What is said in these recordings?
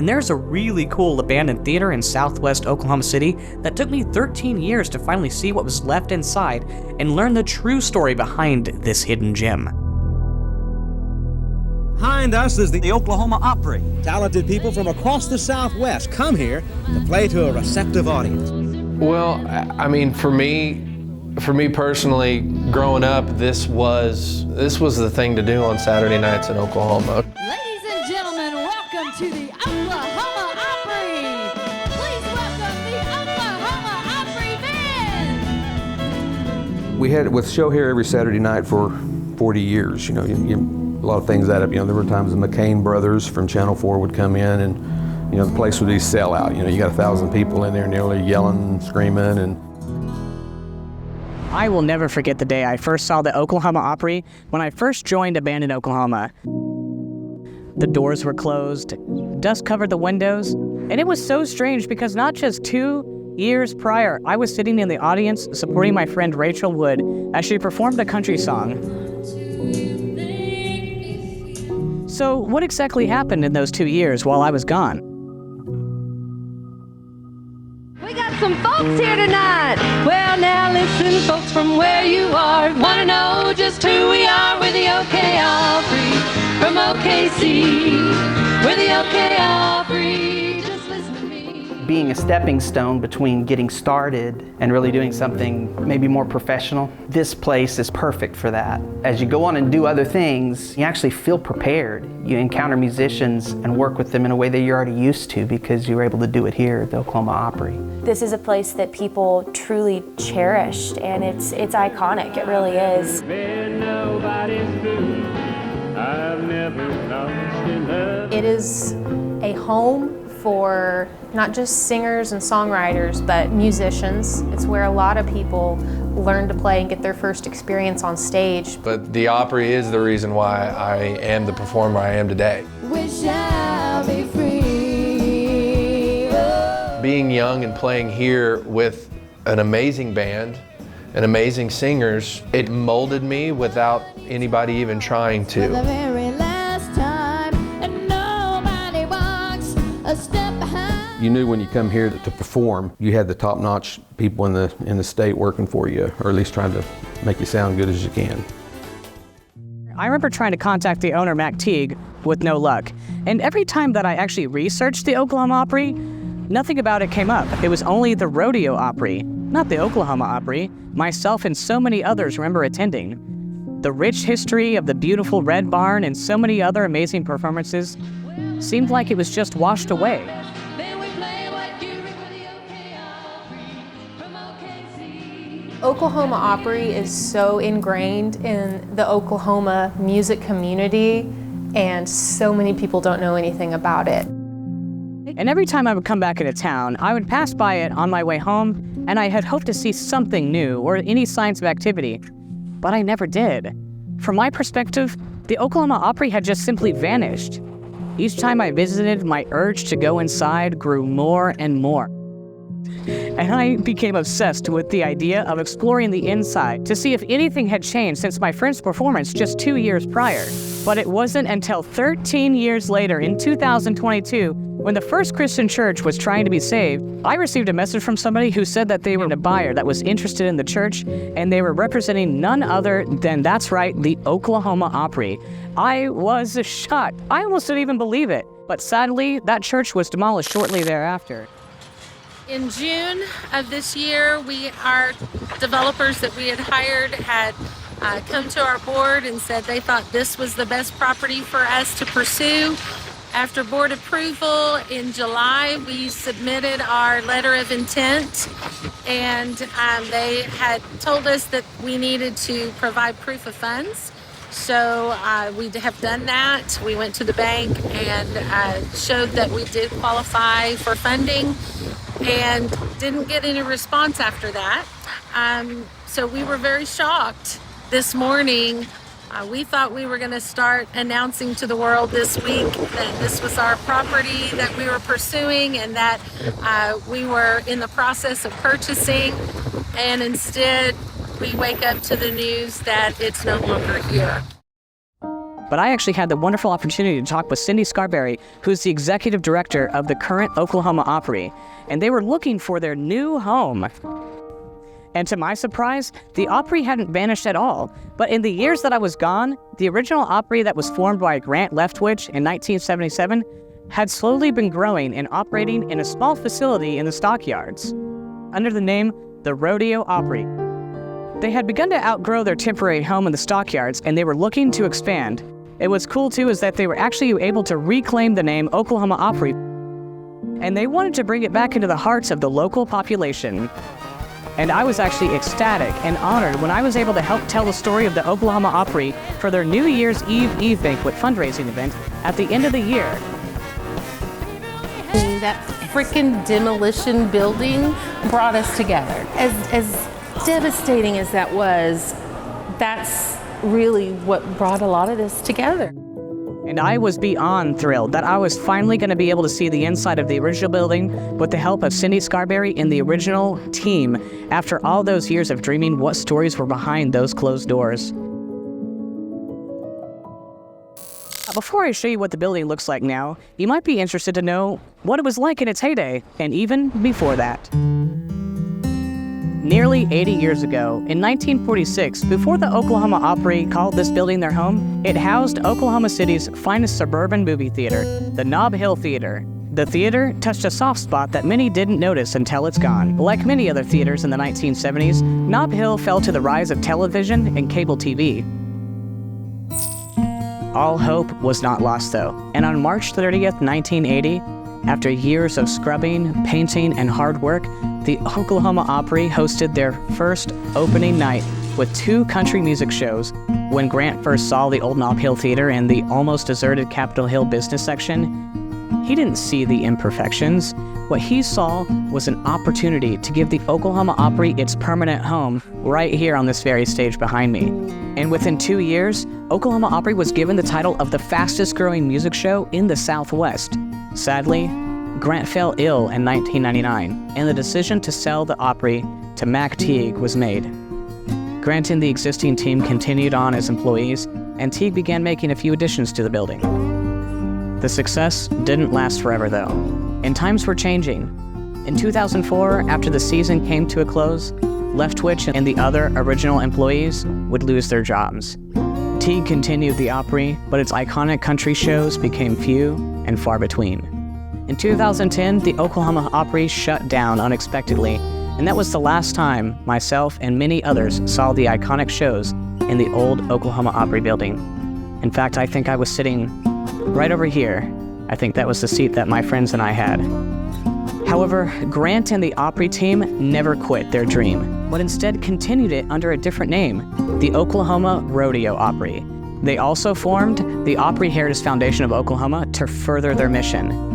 And there's a really cool abandoned theater in southwest Oklahoma City that took me 13 years to finally see what was left inside and learn the true story behind this hidden gem. Behind us is the Oklahoma Opry. Talented people from across the Southwest come here to play to a receptive audience. Well, I mean, for me personally, growing up, this was the thing to do on Saturday nights in Oklahoma. Ladies and gentlemen, welcome to the Oklahoma Opry. Please welcome the Oklahoma Opry Band. We had it with show here every Saturday night for 40 years. You know, a lot of things add up. You know, there were times the McCain brothers from Channel 4 would come in, and you know, the place would be sell out. You know, you got 1,000 people in there nearly yelling, screaming, and I will never forget the day I first saw the Oklahoma Opry when I first joined Abandoned Oklahoma. The doors were closed, dust covered the windows, and it was so strange because not just 2 years prior, I was sitting in the audience supporting my friend Rachel Wood as she performed a country song. So what exactly happened in those 2 years while I was gone? We got some folks here tonight. Well, now listen, folks, from where you are. Want to know just who we are? We're the OK Opry from OKC. We're the OK Opry. Just listen to me. Being a stepping stone between getting started and really doing something maybe more professional, this place is perfect for that. As you go on and do other things, you actually feel prepared. You encounter musicians and work with them in a way that you're already used to because you were able to do it here at the Oklahoma Opry. This is a place that people truly cherished, and it's iconic. It really is. It is a home for not just singers and songwriters, but musicians. It's where a lot of people learn to play and get their first experience on stage. But the Opry is the reason why I am the performer I am today. We shall be free. Oh. Being young and playing here with an amazing band and amazing singers, it molded me without anybody even trying to. For the very last time, and nobody walks a step behind. you knew when you come here to perform, you had the top-notch people in the state working for you, or at least trying to make you sound good as you can. I remember trying to contact the owner, Mac Teague, with no luck. And every time that I actually researched the Oklahoma Opry, nothing about it came up. It was only the Rodeo Opry, not the Oklahoma Opry. Myself and so many others remember attending. The rich history of the beautiful Red Barn and so many other amazing performances seemed like it was just washed away. Oklahoma Opry is so ingrained in the Oklahoma music community, and so many people don't know anything about it. And every time I would come back into town, I would pass by it on my way home, and I had hoped to see something new or any signs of activity, but I never did. From my perspective, the Oklahoma Opry had just simply vanished. Each time I visited, my urge to go inside grew more and more. And I became obsessed with the idea of exploring the inside to see if anything had changed since my friend's performance just 2 years prior. But it wasn't until 13 years later, in 2022, when the First Christian Church was trying to be saved, I received a message from somebody who said that they were a buyer that was interested in the church, and they were representing none other than, that's right, the Oklahoma Opry. I was shocked. I almost didn't even believe it. But sadly, that church was demolished shortly thereafter. In June of this year, our developers that we had hired had come to our board and said they thought this was the best property for us to pursue. After board approval in July, we submitted our letter of intent, and they had told us that we needed to provide proof of funds. So we have done that. We went to the bank and showed that we did qualify for funding, and didn't get any response after that. So we were very shocked this morning. We thought we were going to start announcing to the world this week that this was our property that we were pursuing and that we were in the process of purchasing, and instead we wake up to the news that it's no longer here. but I actually had the wonderful opportunity to talk with Cindy Scarberry, who's the executive director of the current Oklahoma Opry, and they were looking for their new home. And to my surprise, the Opry hadn't vanished at all. But in the years that I was gone, the original Opry that was formed by Grant Leftwich in 1977 had slowly been growing and operating in a small facility in the Stockyards under the name the Rodeo Opry. They had begun to outgrow their temporary home in the Stockyards, and they were looking to expand. And what's cool too is that they were actually able to reclaim the name Oklahoma Opry, and they wanted to bring it back into the hearts of the local population. And I was actually ecstatic and honored when I was able to help tell the story of the Oklahoma Opry for their New Year's Eve banquet fundraising event at the end of the year. That freaking Demolition building brought us together. As devastating as that was, that's really what brought a lot of this together. And I was beyond thrilled that I was finally going to be able to see the inside of the original building with the help of Cindy Scarberry and the original team after all those years of dreaming what stories were behind those closed doors. Before I show you what the building looks like now, you might be interested to know what it was like in its heyday, and even before that. Nearly 80 years ago, in 1946, before the Oklahoma Opry called this building their home, it housed Oklahoma City's finest suburban movie theater, the Nob Hill Theater. The theater touched a soft spot that many didn't notice until it's gone. Like many other theaters in the 1970s, Nob Hill fell to the rise of television and cable TV. All hope was not lost though, and on March 30th, 1980, after years of scrubbing, painting, and hard work, the Oklahoma Opry hosted their first opening night with 2 country music shows. When Grant first saw the old Nob Hill Theater and the almost deserted Capitol Hill business section, he didn't see the imperfections. What he saw was an opportunity to give the Oklahoma Opry its permanent home right here on this very stage behind me. And within 2 years, Oklahoma Opry was given the title of the fastest growing music show in the Southwest. Sadly, Grant fell ill in 1999, and the decision to sell the Opry to Mac Teague was made. Grant and the existing team continued on as employees, and Teague began making a few additions to the building. The success didn't last forever though, and times were changing. In 2004, after the season came to a close, Leftwich and the other original employees would lose their jobs. Teague continued the Opry, but its iconic country shows became few and far between. In 2010, the Oklahoma Opry shut down unexpectedly, and that was the last time myself and many others saw the iconic shows in the old Oklahoma Opry building. In fact, I think I was sitting right over here. I think that was the seat that my friends and I had. However, Grant and the Opry team never quit their dream, but instead continued it under a different name, the Oklahoma Rodeo Opry. They also formed the Opry Heritage Foundation of Oklahoma to further their mission.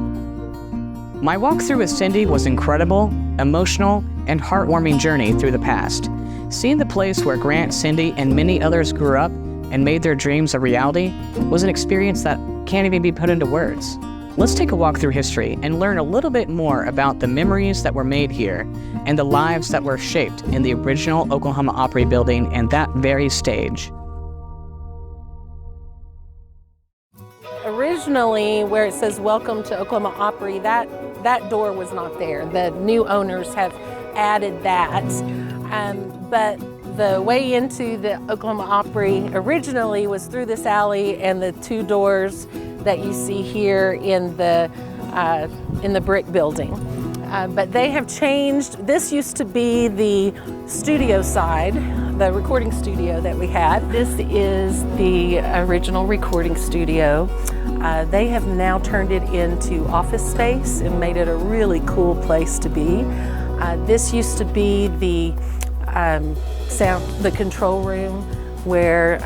My walkthrough with Cindy was incredible, emotional, and heartwarming journey through the past. Seeing the place where Grant, Cindy, and many others grew up and made their dreams a reality was an experience that can't even be put into words. Let's take a walk through history and learn a little bit more about the memories that were made here and the lives that were shaped in the original Oklahoma Opry building and that very stage. Originally, where it says "Welcome to Oklahoma Opry," that door was not there. The new owners have added that, but the way into the Oklahoma Opry originally was through this alley and the 2 doors that you see here in the brick building. But they have changed. This used to be the studio side, the recording studio that we had. This is the original recording studio. They have now turned it into office space and made it a really cool place to be. This used to be the control room where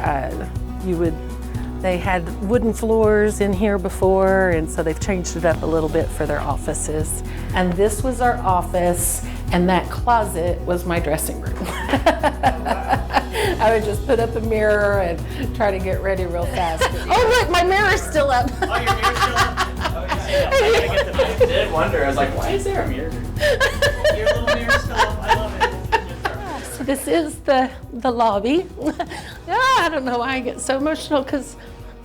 they had wooden floors in here before, and so they've changed it up a little bit for their offices. And this was our office, and that closet was my dressing room. I would just put up a mirror and try to get ready real fast. Oh look, my mirror's still up. Oh, your mirror's still up? I did wonder, I was like, why is there a mirror? Your little mirror's still up, I love it. So this is the lobby. I don't know why I get so emotional because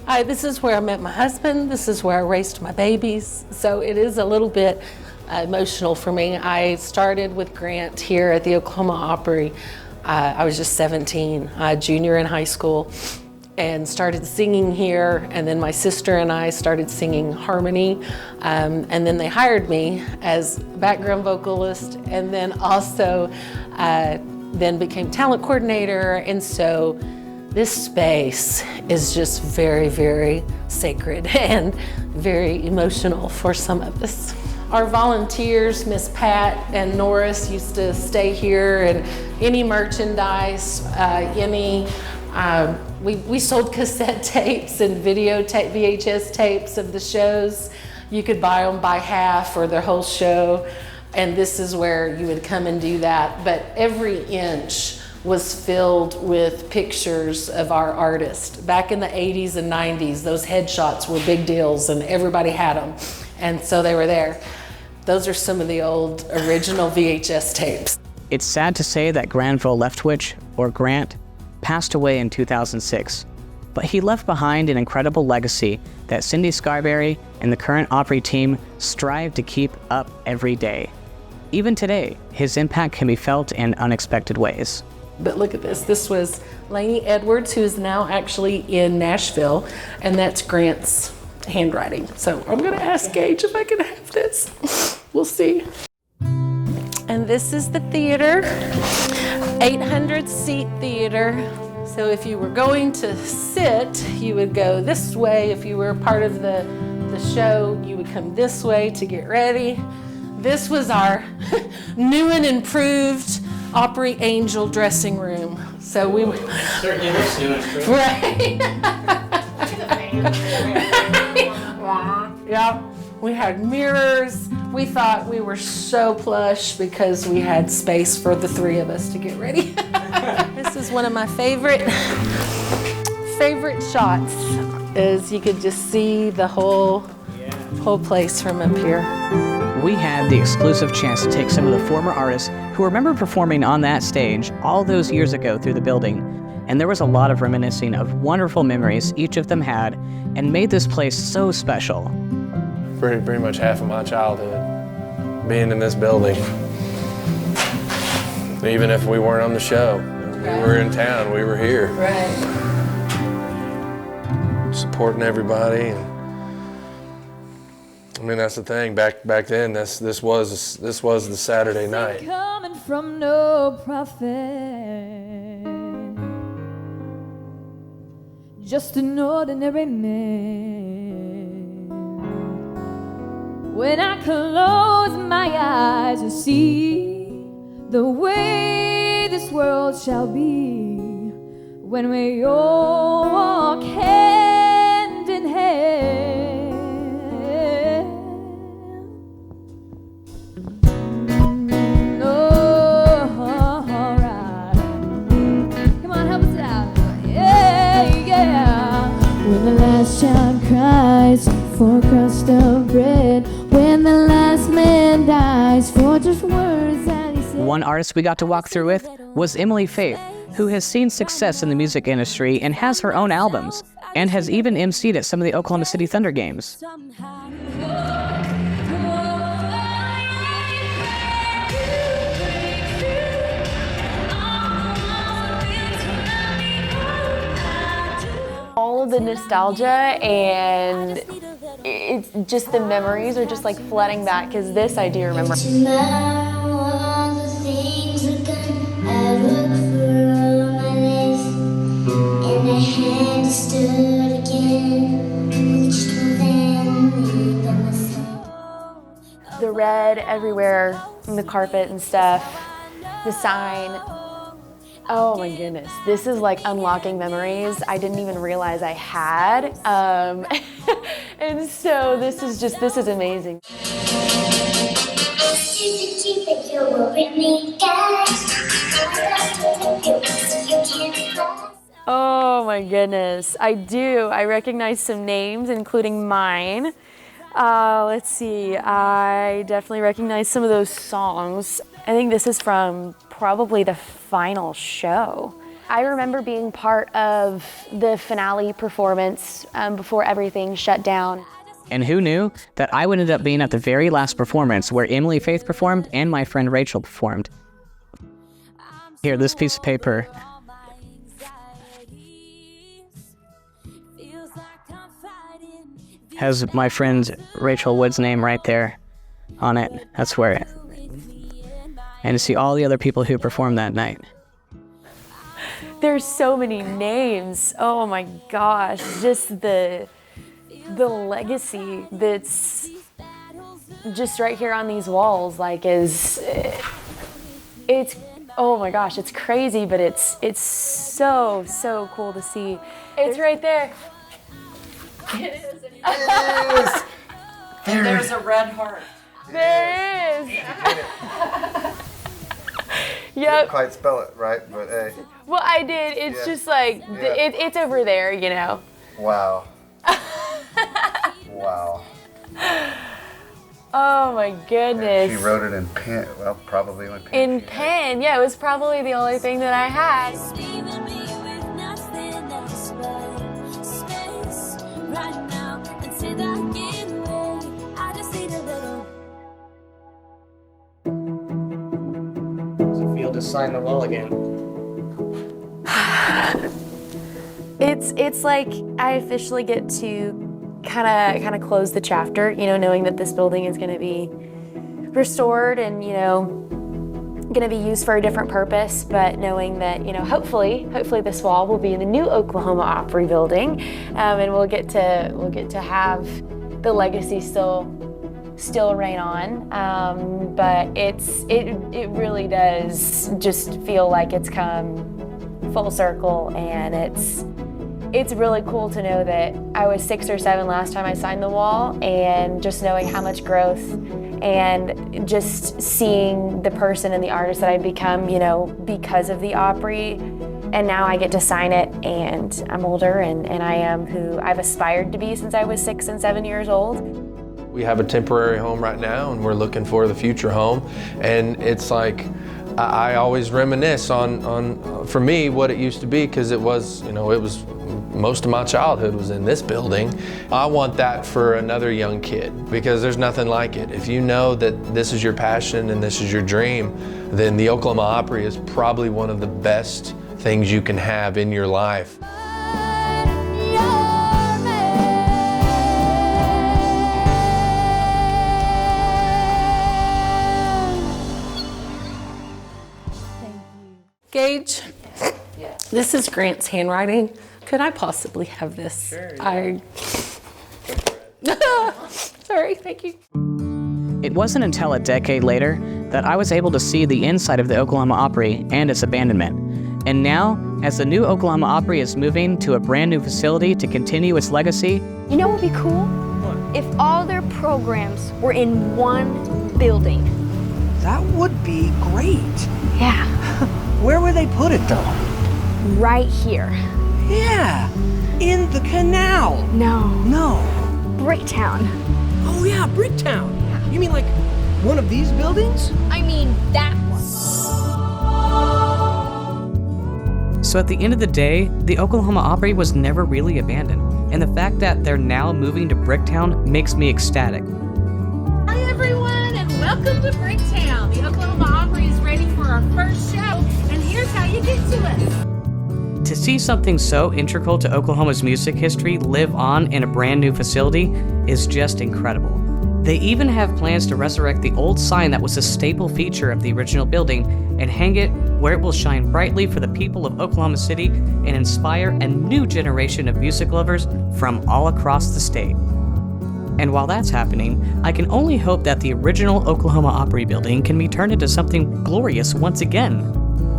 This is where I met my husband. This is where I raised my babies. So it is a little bit emotional for me. I started with Grant here at the Oklahoma Opry. I was just 17, junior in high school, and started singing here. And then my sister and I started singing harmony. And then they hired me as background vocalist, and then also then became talent coordinator. And so this space is just very, very sacred and very emotional for some of us. Our volunteers, Miss Pat and Norris, used to stay here, and any merchandise, we sold cassette tapes and VHS tapes of the shows. You could buy them by half or the whole show, and this is where you would come and do that. But every inch was filled with pictures of our artists. Back in the 80s and 90s, those headshots were big deals and everybody had them. And so they were there. Those are some of the old original VHS tapes. It's sad to say that Granville Leftwich, or Grant, passed away in 2006, but he left behind an incredible legacy that Cindy Scarberry and the current Opry team strive to keep up every day. Even today, his impact can be felt in unexpected ways. But look at this. This was Lainey Edwards, who is now actually in Nashville, and that's Grant's handwriting. So I'm gonna ask Gage if I can have this. We'll see. And this is the theater, 800-seat theater. So if you were going to sit, you would go this way. If you were part of the show, you would come this way to get ready. This was our new and improved Opry Angel dressing room. So we Certainly looks new and improved. Right. Yeah. We had mirrors. We thought we were so plush because we had space for the three of us to get ready. This is one of my favorite shots, is you could just see the whole place from up here. We had the exclusive chance to take some of the former artists who remember performing on that stage all those years ago through the building, and there was a lot of reminiscing of wonderful memories each of them had and made this place so special. Pretty much half of my childhood being in this building. Even if we weren't on the show, we were in town, we were here. Right. Supporting everybody. And I mean, that's the thing. Back then, this was the Saturday night. Coming from no profit, just an ordinary man. When I close my eyes to see the way this world shall be, when we all walk hand in hand. When the last child cries for a crust of bread, when the last man dies for just words that he said. One artist we got to walk through with was Emily Faith, who has seen success in the music industry and has her own albums, and has even emceed at some of the Oklahoma City Thunder games. All of the nostalgia and it's just the memories are just like flooding back, because this I do remember. The red everywhere on the carpet and stuff, the sign. Oh my goodness, this is like unlocking memories I didn't even realize I had. And so this is amazing. Oh my goodness, I do. I recognize some names, including mine. Let's see, I definitely recognize some of those songs. I think this is from probably the final show. I remember being part of the finale performance before everything shut down. And who knew that I would end up being at the very last performance where Emily Faith performed and my friend Rachel performed. Here, this piece of paper has my friend Rachel Wood's name right there on it. That's where it. And to see all the other people who performed that night. There's so many names. Oh my gosh, just the legacy that's just right here on these walls, like it's oh my gosh, it's crazy, but it's so cool to see. It's right there. It is. There's a red heart. There is. Yep. Didn't quite spell it right, but hey. Well, I did. It's just like it's over there, you know. Wow. Wow. Oh my goodness. She wrote it in pen. Well, probably in pen. In pen, yeah. It was probably the only thing that I had. Feel to sign the wall again. It's like I officially get to kind of close the chapter, you know, knowing that this building is going to be restored and, you know, going to be used for a different purpose, but knowing that, you know, hopefully this wall will be in the new Oklahoma Opry building, and we'll get to have the legacy still reign on, but it really does just feel like it's come full circle, and it's really cool to know that I was 6 or 7 last time I signed the wall, and just knowing how much growth and just seeing the person and the artist that I've become, you know, because of the Opry, and now I get to sign it, and I'm older, and I am who I've aspired to be since I was 6 and 7 years old. We have a temporary home right now, and we're looking for the future home, and it's like, I always reminisce on for me, what it used to be, because it was, you know, it was, most of my childhood was in this building. I want that for another young kid, because there's nothing like it. If you know that this is your passion and this is your dream, then the Oklahoma Opry is probably one of the best things you can have in your life. Gage, this is Grant's handwriting. Could I possibly have this? Sure. Sorry, thank you. It wasn't until a decade later that I was able to see the inside of the Oklahoma Opry and its abandonment. And now, as the new Oklahoma Opry is moving to a brand new facility to continue its legacy. You know what would be cool? What? If all their programs were in one building. That would be great. Yeah. Where would they put it though? Right here. Yeah, in the canal. No. Bricktown. Oh yeah, Bricktown. Yeah. You mean like one of these buildings? I mean that one. So at the end of the day, the Oklahoma Opry was never really abandoned. And the fact that they're now moving to Bricktown makes me ecstatic. Hi everyone, and welcome to Bricktown. The Oklahoma Opry is ready for our first show, and here's how you get to us. To see something so integral to Oklahoma's music history live on in a brand new facility is just incredible. They even have plans to resurrect the old sign that was a staple feature of the original building and hang it where it will shine brightly for the people of Oklahoma City and inspire a new generation of music lovers from all across the state. And while that's happening, I can only hope that the original Oklahoma Opry building can be turned into something glorious once again.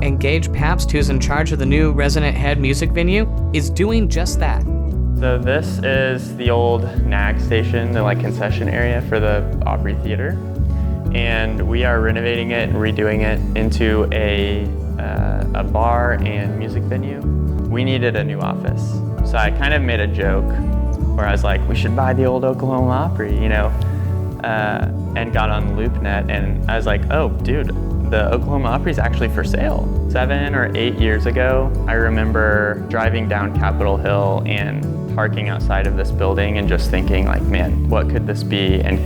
And Gage Pabst, who's in charge of the new Resonant Head music venue, is doing just that. So this is the old NAG station, the concession area for the Opry Theater. And we are renovating it and redoing it into a bar and music venue. We needed a new office. So I kind of made a joke where I was like, we should buy the old Oklahoma Opry, and got on LoopNet, and I was like, oh, dude, the Oklahoma Opry is actually for sale. 7 or 8 years ago, I remember driving down Capitol Hill and parking outside of this building and just thinking like, man, what could this be? And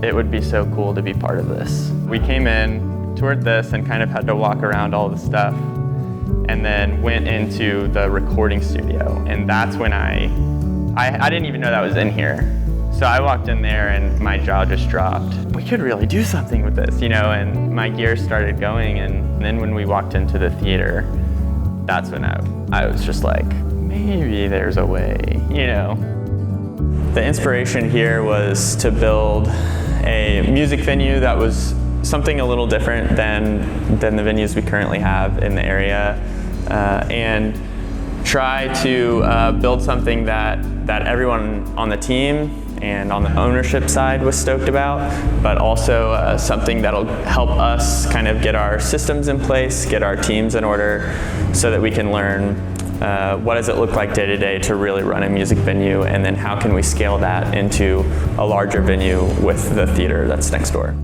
it would be so cool to be part of this. We came in, toured this, and kind of had to walk around all the stuff, and then went into the recording studio. And that's when I didn't even know that was in here. So I walked in there and my jaw just dropped. We could really do something with this, you know, and my gears started going. And then when we walked into the theater, that's when I was just like, maybe there's a way, you know. The inspiration here was to build a music venue that was something a little different than the venues we currently have in the area, and try to build something that everyone on the team and on the ownership side was stoked about, but also something that'll help us kind of get our systems in place, get our teams in order, so that we can learn what does it look like day to day to really run a music venue, and then how can we scale that into a larger venue with the theater that's next door.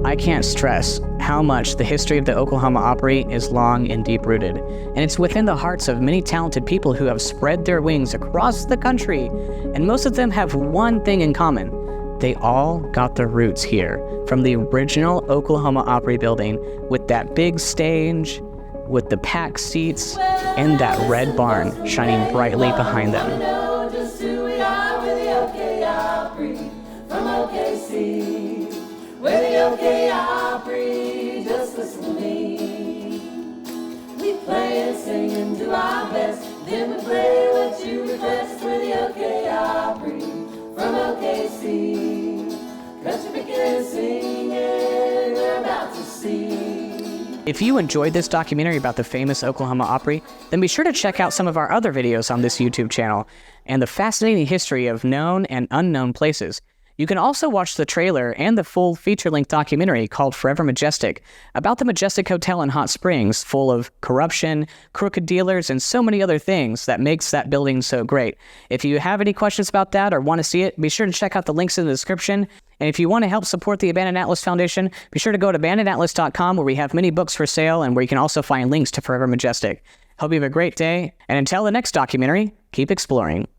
I can't stress how much the history of the Oklahoma Opry is long and deep-rooted, and it's within the hearts of many talented people who have spread their wings across the country, and most of them have one thing in common. They all got their roots here, from the original Oklahoma Opry building, with that big stage, with the packed seats, and that red barn shining brightly behind them. We're the OK Opry, just listen to me. We play and sing and do our best, then we play what you request. We're the OK Opry, from OKC. Country begin singing, we're about to see. If you enjoyed this documentary about the famous Oklahoma Opry, then be sure to check out some of our other videos on this YouTube channel and the fascinating history of known and unknown places. You can also watch the trailer and the full feature-length documentary called Forever Majestic about the Majestic Hotel in Hot Springs, full of corruption, crooked dealers, and so many other things that makes that building so great. If you have any questions about that or want to see it, be sure to check out the links in the description. And if you want to help support the Abandoned Atlas Foundation, be sure to go to AbandonedAtlas.com, where we have many books for sale and where you can also find links to Forever Majestic. Hope you have a great day, and until the next documentary, keep exploring.